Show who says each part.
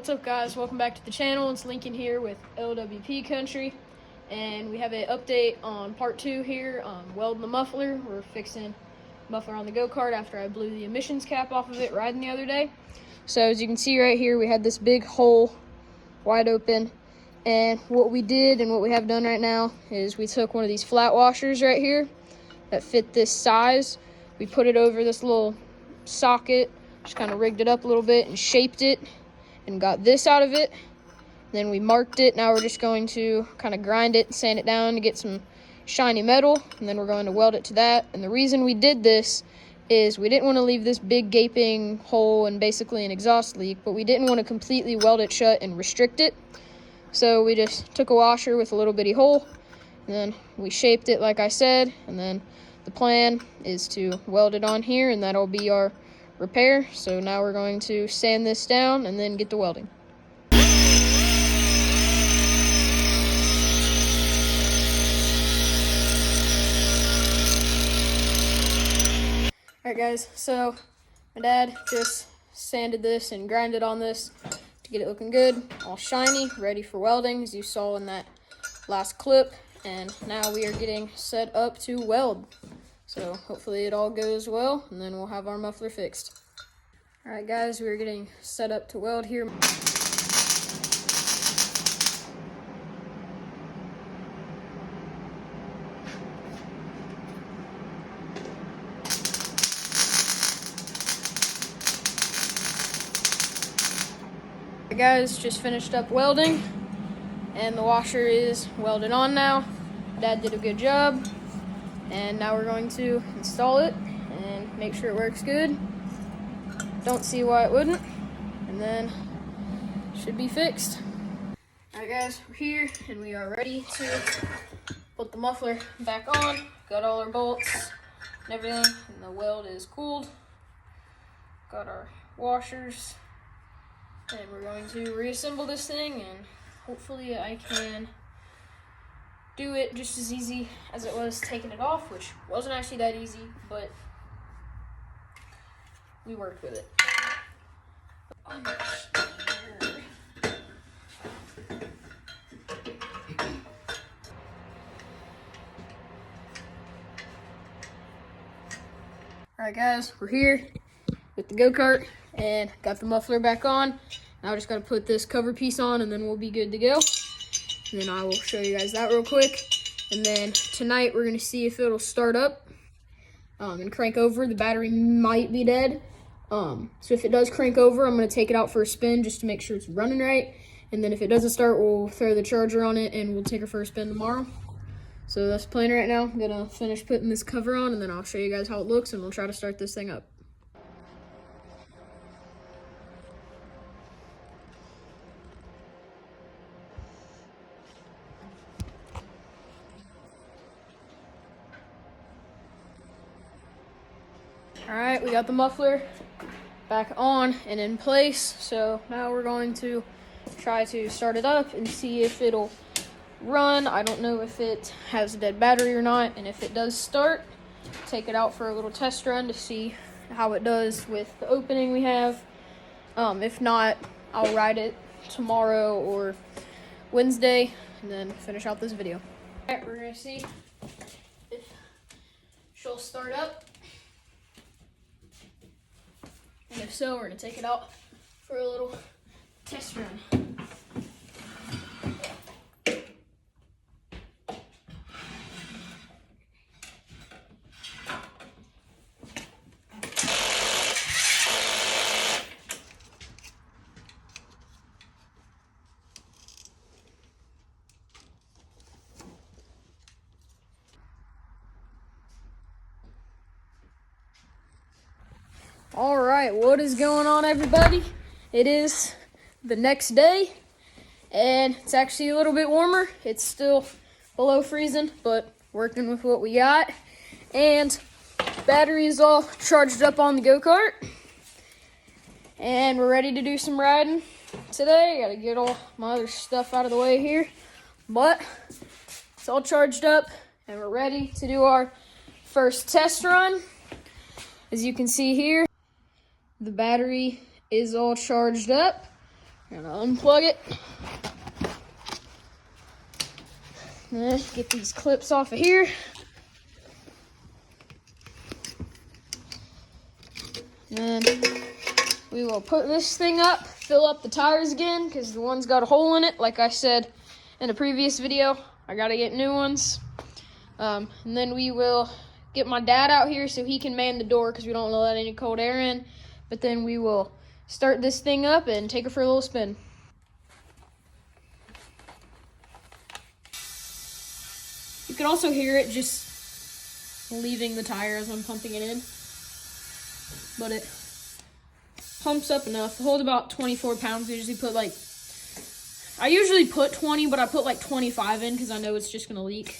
Speaker 1: What's up, guys? Welcome back to the channel. It's Lincoln here with LWP Country, and we have an update on part 2 here on welding the muffler. We're fixing muffler on the go-kart after I blew the emissions cap off of it riding the other day. So as you can see right here, we had this big hole wide open, and what we did and what we have done right now is we took one of these flat washers right here that fit this size. We put it over this little socket, just kind of rigged it up a little bit and shaped it and got this out of it. Then we marked it. Now we're just going to kind of grind it and sand it down to get some shiny metal, and then we're going to weld it to that. And the reason we did this is we didn't want to leave this big gaping hole and basically an exhaust leak, but we didn't want to completely weld it shut and restrict it. So we just took a washer with a little bitty hole, and then we shaped it like I said, and then the plan is to weld it on here, and that'll be our repair. So now we're going to sand this down and then get to welding. Alright guys, so my dad just sanded this and grinded on this to get it looking good, all shiny, ready for welding as you saw in that last clip. And now we are getting set up to weld. So hopefully it all goes well, and then we'll have our muffler fixed. All right, guys, we're getting set up to weld here. All right, guys, just finished up welding, and the washer is welded on now. Dad did a good job. And now we're going to install it and make sure it works good. Don't see why it wouldn't. And then it should be fixed. All right, guys, we're here and we are ready to put the muffler back on. Got all our bolts and everything, and the weld is cooled. Got our washers, and we're going to reassemble this thing, and hopefully I can do it just as easy as it was taking it off, which wasn't actually that easy, but we worked with it. Alright guys, we're here with the go-kart and got the muffler back on. Now I just gotta put this cover piece on and then we'll be good to go. And then I will show you guys that real quick. And then tonight we're gonna see if it'll start up and crank over. The battery might be dead. So if it does crank over, I'm gonna take it out for a spin just to make sure it's running right. And then if it doesn't start, we'll throw the charger on it and we'll take it for a spin tomorrow. So that's the plan right now. I'm gonna finish putting this cover on, and then I'll show you guys how it looks, and we'll try to start this thing up. All right, we got the muffler back on and in place. So now we're going to try to start it up and see if it'll run. I don't know if it has a dead battery or not. And if it does start, take it out for a little test run to see how it does with the opening we have. If not, I'll ride it tomorrow or Wednesday and then finish out this video. All right, we're gonna see if she'll start up. And if so, we're gonna take it out for a little test run. All right, what is going on, everybody? It is the next day, and it's actually a little bit warmer. It's still below freezing, but working with what we got. And battery is all charged up on the go-kart, and we're ready to do some riding today. Gotta get all my other stuff out of the way here, but it's all charged up, and we're ready to do our first test run. As you can see here, the battery is all charged up. Gonna unplug it. Get these clips off of here. And we will put this thing up, fill up the tires again, because the one's got a hole in it. Like I said in a previous video, I gotta get new ones. And then we will get my dad out here so he can man the door, because we don't want to let any cold air in. But then we will start this thing up and take her for a little spin. You can also hear it just leaving the tire as I'm pumping it in. But it pumps up enough. It holds about 24 pounds. I usually put 20, but I put like 25 in because I know it's just gonna leak.